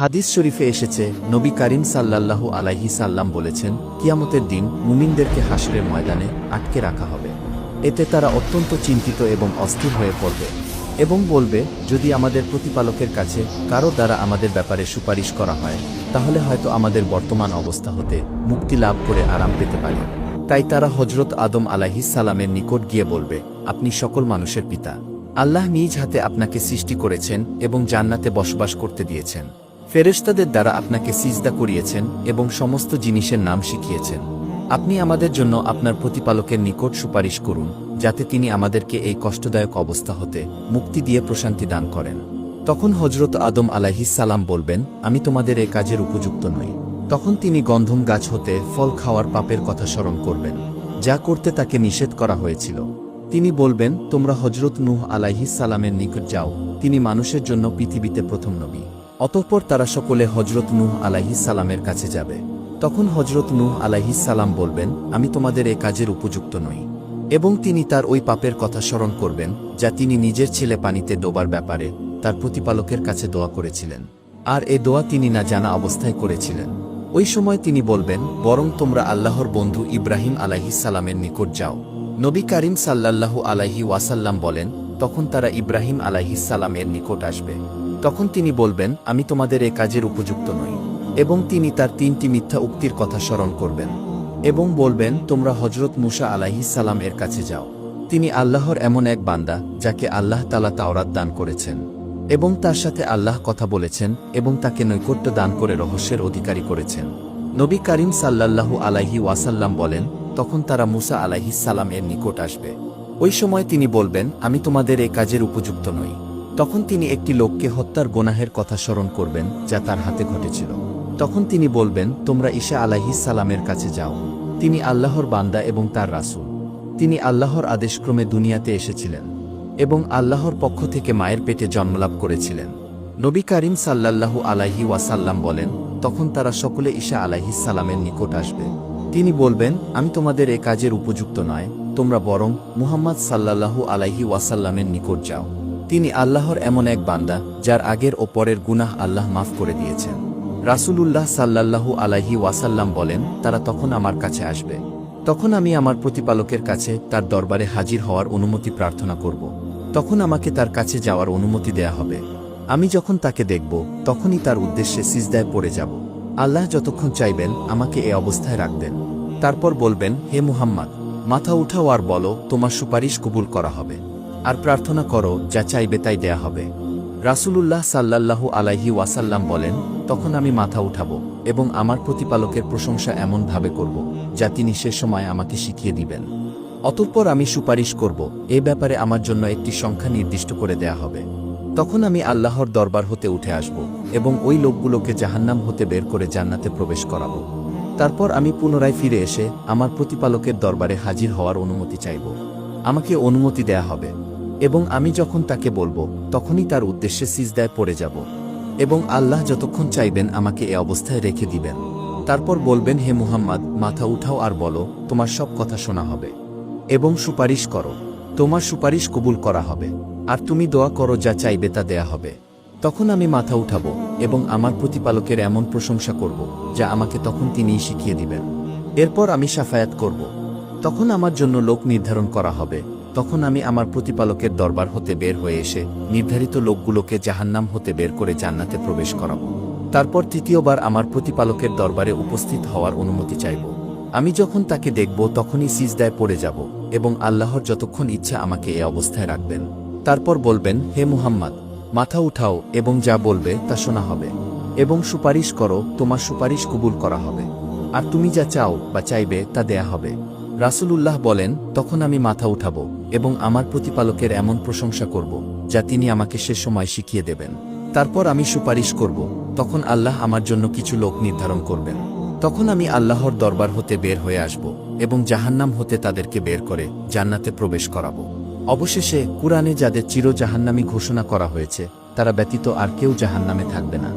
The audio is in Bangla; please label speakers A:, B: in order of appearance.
A: হাদিস শরীফে এসেছে, নবী করিম সাল্লাল্লাহু আলাইহি সাল্লাম বলেছেন, কিয়ামতের দিন মুমিনদেরকে হাশরের ময়দানে আটকে রাখা হবে। এতে তারা অত্যন্ত চিন্তিত এবং অস্থির হয়ে পড়বে এবং বলবে, যদি আমাদের প্রতিপালকের কাছে কারো দ্বারা আমাদের ব্যাপারে সুপারিশ করা হয়, তাহলে হয়তো আমাদের বর্তমান অবস্থা হতে মুক্তি লাভ করে আরাম পেতে পারি। তাই তারা হযরত আদম আলাইহিস সালামের নিকট গিয়ে বলবে, আপনি সকল মানুষের পিতা। আল্লাহ নিজ হাতে আপনাকে সৃষ্টি করেছেন এবং জান্নাতে বসবাস করতে দিয়েছেন। ফেরেশতাদের দ্বারা আপনাকে সিজদা করিয়েছেন এবং সমস্ত জিনিসের নাম শিখিয়েছেন। আপনি আমাদের জন্য আপনার প্রতিপালকের নিকট সুপারিশ করুন, যাতে তিনি আমাদেরকে এই কষ্টদায়ক অবস্থা হতে মুক্তি দিয়ে প্রশান্তি দান করেন। তখন হযরত আদম আলাইহিস সালাম বলবেন, আমি তোমাদের এই কাজের উপযুক্ত নই। তখন তিনি গন্ধম গাছ হতে ফল খাওয়ার পাপের কথা স্মরণ করবেন, যা করতে তাকে নিষেধ করা হয়েছিল। তিনি বলবেন, তোমরা হযরত নূহ আলাইহিস সালামের নিকট যাও, তিনি মানুষের জন্য পৃথিবীতে প্রথম নবী। অতঃপর তারা সকলে হযরত নূহ আলাইহিস সালামের কাছে যাবে। তখন হযরত নূহ আলাইহিস সালাম বলবেন, আমি তোমাদের এ কাজের উপযুক্ত নই। এবং তিনি তার ওই পাপের কথা স্মরণ করবেন, যা তিনি নিজের ছেলে পানিতে ডোবার ব্যাপারে তার প্রতিপালকের কাছে দোয়া করেছিলেন। আর এ দোয়া তিনি না জানা অবস্থায় করেছিলেন। ওই সময় তিনি বলবেন, বরং তোমরা আল্লাহর বন্ধু ইব্রাহিম আলাইহিস সালামের নিকট যাও। নবী করিম সাল্লাল্লাহু আলাইহি ওয়াসাল্লাম বলেন, তখন তারা ইব্রাহিম আলাইহিস সালামের নিকট আসবে। তখন তিনি বলবেন, আমি তোমাদের এ কাজের উপযুক্ত নই। এবং তিনি তার 3টি মিথ্যা উক্তির কথা স্মরণ করবেন এবং বলবেন, তোমরা হযরত মূসা আলাইহিস সালাম এর কাছে যাও। তিনি আল্লাহর এমন এক বান্দা, যাকে আল্লাহ তাআলা তাওরাত দান করেছেন এবং তার সাথে আল্লাহ কথা বলেছেন এবং তাকে নৈকট্য দান করে রহস্যের অধিকারী করেছেন। নবী করিম সাল্লাল্লাহু আলাইহি ওয়াসাল্লাম বলেন, তখন তারা মূসা আলাইহিস সালাম এর নিকট আসবে। ওই সময় তিনি বলবেন, আমি তোমাদের এই কাজের উপযুক্ত নই। তখন তিনি একটি লোককে হত্যার গুনাহের কথা স্মরণ করবেন, যা তার হাতে ঘটেছিল। তখন তিনি বলবেন, তোমরা ঈসা আলাইহিস সালামের কাছে যাও। তিনি আল্লাহর বান্দা এবং তার রাসূল। তিনি আল্লাহর আদেশক্রমে দুনিয়াতে এসেছিলেন এবং আল্লাহর পক্ষ থেকে মায়ের পেটে জন্মলাভ করেছিলেন। নবী করিম সাল্লাল্লাহু আলাইহি ওয়াসাল্লাম বলেন, তখন তারা সকলে ঈসা আলাইহিস সালামের নিকট আসবে। তিনি বলবেন, আমি তোমাদের এ কাজের উপযুক্ত নয়, তোমরা বরং মুহাম্মদ সাল্লাল্লাহু আলাইহি ওয়াসাল্লামের নিকট যাও। তিনি আল্লাহর এমন এক বান্দা, যার আগের ও পরের গুনাহ আল্লাহ মাফ করে দিয়েছেন। রাসূলুল্লাহ সাল্লাল্লাহু আলাইহি ওয়াসাল্লাম বলেন, তারা তখন আমার কাছে আসবে। তখন আমি আমার প্রতিপালকের কাছে তার দরবারে হাজির হওয়ার অনুমতি প্রার্থনা করব। তখন আমাকে তার কাছে যাওয়ার অনুমতি দেয়া হবে। আমি যখন তাকে দেখব, তখনই তার উদ্দেশ্যে সিজদায় পড়ে যাব। আল্লাহ যতক্ষণ চাইবেন আমাকে এ অবস্থায় রাখবেন। তারপর বলবেন, হে মুহাম্মদ, মাথা উঠাও আর বলো, তোমার সুপারিশ কবুল করা হবে। আর প্রার্থনা করো, যা চাইবে তাই দেয়া হবে। রাসূলুল্লাহ সাল্লাল্লাহু আলাইহি ওয়াসাল্লাম বলেন, তখন আমি মাথা উঠাবো এবং আমার প্রতিপালকের প্রশংসা এমনভাবে করব, যা তিনি সে সময় আমাকে শিখিয়ে দিবেন। অতঃপর আমি সুপারিশ করব, এ ব্যাপারে আমার জন্য একটি সংখ্যা নির্দিষ্ট করে দেয়া হবে। তখন আমি আল্লাহর দরবার হতে উঠে আসব এবং ওই লোকগুলোকে জাহান্নাম হতে বের করে জান্নাতে প্রবেশ করাব। তারপর আমি পুনরায় ফিরে এসে আমার প্রতিপালকের দরবারে হাজির হওয়ার অনুমতি চাইব। আমাকে অনুমতি দেয়া হবে এবং আমি যখন তাকে বলবো, তখনই তার উদ্দেশ্যে সিজদায় পড়ে যাব এবং আল্লাহ যতক্ষণ চাইবেন আমাকে এ অবস্থায় রেখে দিবেন। তারপর বলবেন, হে মুহাম্মদ, মাথা উঠাও আর বলো, তোমার সব কথা শোনা হবে এবং সুপারিশ করো, তোমার সুপারিশ কবুল করা হবে। আর তুমি দোয়া করো, যা চাইবে তা দেয়া হবে। তখন আমি মাথা উঠাবো এবং আমার প্রতিপালকের এমন প্রশংসা করব, যা আমাকে তখন তিনিই শিখিয়ে দিবেন। এরপর আমি শাফায়াত করব। তখন আমার জন্য লোক নির্ধারণ করা হবে। তখন আমি আমার প্রতিপালকের দরবার হতে বের হয়ে এসে নির্ধারিত লোকগুলোকে জাহান্নাম হতে বের করে জান্নাতে প্রবেশ করাব। তারপর তৃতীয়বার আমার প্রতিপালকের দরবারে উপস্থিত হওয়ার অনুমতি চাইব। আমি যখন তাকে দেখব, তখনই সিজদায় পড়ে যাব এবং আল্লাহর যতক্ষণ ইচ্ছা আমাকে এ অবস্থায় রাখবেন। তারপর বলবেন, হে মুহাম্মদ, মাথা উঠাও এবং যা বলবে তা শোনা হবে এবং সুপারিশ করো, তোমার সুপারিশ কবুল করা হবে। আর তুমি যা চাও বা চাইবে তা দেয়া হবে। রাসূলুল্লাহ বলেন, তখন আমি মাথা উঠাবো এবং আমার প্রতিপালকের এমন প্রশংসা করব, যা তিনি আমাকে সে সময় শিখিয়ে দেবেন। তারপর আমি সুপারিশ করব। তখন আল্লাহ আমার জন্য কিছু লোক নির্ধারণ করবেন। তখন আমি আল্লাহর দরবার হতে বের হয়ে আসব এবং জাহান্নাম হতে তাদেরকে বের করে জান্নাতে প্রবেশ করাব। অবশেষে কুরআনে যাদের চির জাহান্নামী ঘোষণা করা হয়েছে, তারা ব্যতীত আর কেউ জাহান্নামে থাকবে না।